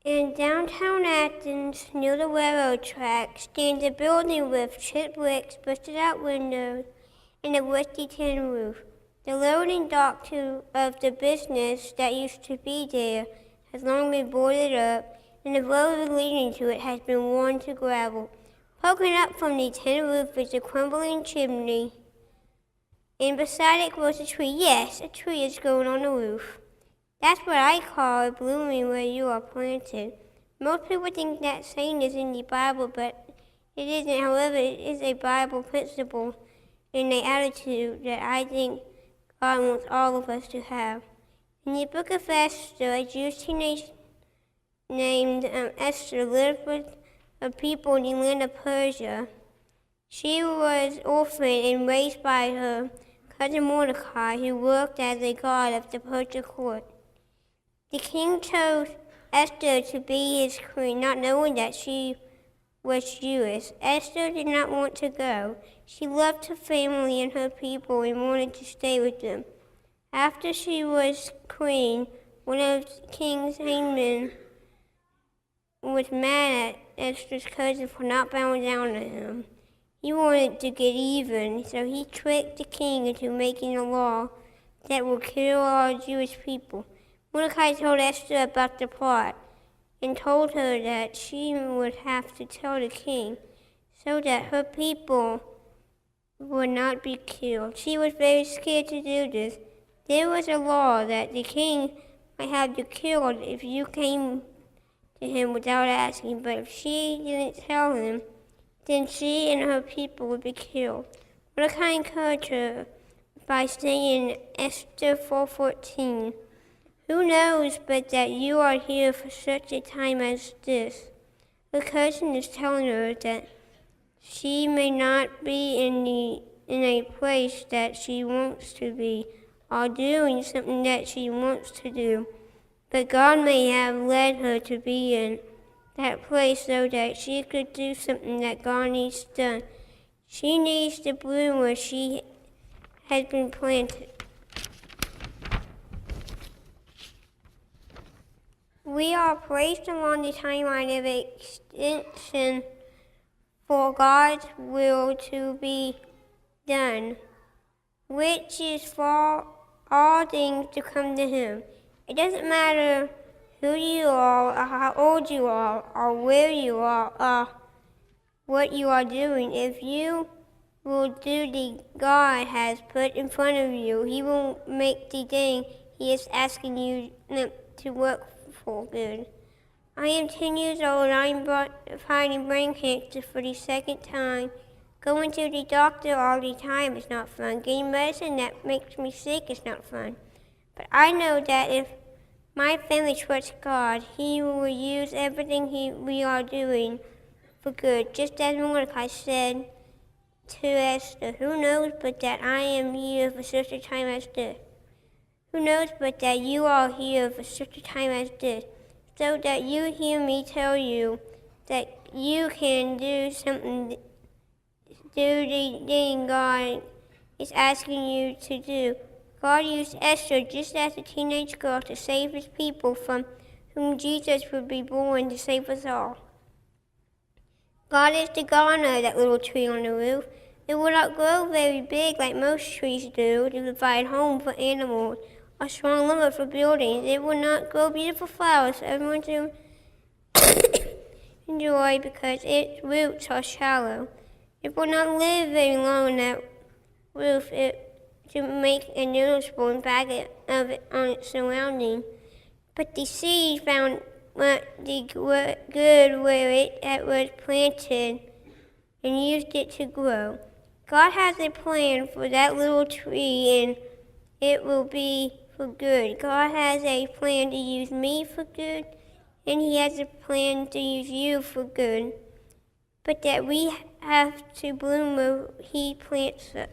In downtown Athens, near the railroad track, stands a building with chipped bricks, busted-out windows, and a rusty tin roof. The loading dock of the business that used to be there has long been boarded up, and the road leading to it has been worn to gravel. Poking up from the tin roof is a crumbling chimney, and beside it grows a tree. Yes, a tree is growing on the roof. That's what I call a blooming where you are planted. Most people think that saying is in the Bible, but it isn't. However, it is a Bible principle and an attitude that I think God wants all of us to have. In the book of Esther, a Jewish teenage named Esther lived with a people in the land of Persia. She was orphaned and raised by her cousin Mordecai, who worked as a guard of the Persian court. The king chose Esther to be his queen, not knowing that she was Jewish. Esther did not want to go. She loved her family and her people and wanted to stay with them. After she was queen, one of King Haman was mad at Esther's cousin for not bowing down to him. He wanted to get even, so he tricked the king into making a law that would kill all Jewish people. Mordecai told Esther about the plot and told her that she would have to tell the king so that her people would not be killed. She was very scared to do this. There was a law that the king might have you killed if you came to him without asking, but if she didn't tell him, then she and her people would be killed. Mordecai encouraged her by saying in Esther 4:14, "Who knows but that you are here for such a time as this?" Her cousin is telling her that she may not be in a place that she wants to be, or doing something that she wants to do, but God may have led her to be in that place so that she could do something that God needs done. She needs to bloom where she has been planted. We are placed along the timeline of extension for God's will to be done, which is for all things to come to Him. It doesn't matter who you are, or how old you are, or where you are, or what you are doing. If you will do the God has put in front of you, He will make the thing He is asking you to work for good. I am 10 years old. I am fighting brain cancer for the second time. Going to the doctor all the time is not fun. Getting medicine that makes me sick is not fun. But I know that if my family trusts God, He will use everything we are doing for good. Just as Mordecai said to Esther, "Who knows but that I am here for such a time as this? Who knows but that you are here for such a time as this, so that you hear me tell you that you can do something, do the thing God is asking you to do." God used Esther just as a teenage girl to save His people, from whom Jesus would be born to save us all. God is the gardener of that little tree on the roof. It will not grow very big like most trees do to provide home for animals or strong lumber for buildings. It will not grow beautiful flowers for everyone to enjoy because its roots are shallow. It will not live very long on that roof to make a noticeable impact of it on its surrounding. But the seed found the good where it was planted and used it to grow. God has a plan for that little tree, and it will be for good. God has a plan to use me for good, and He has a plan to use you for good. But that we have to bloom where He plants us.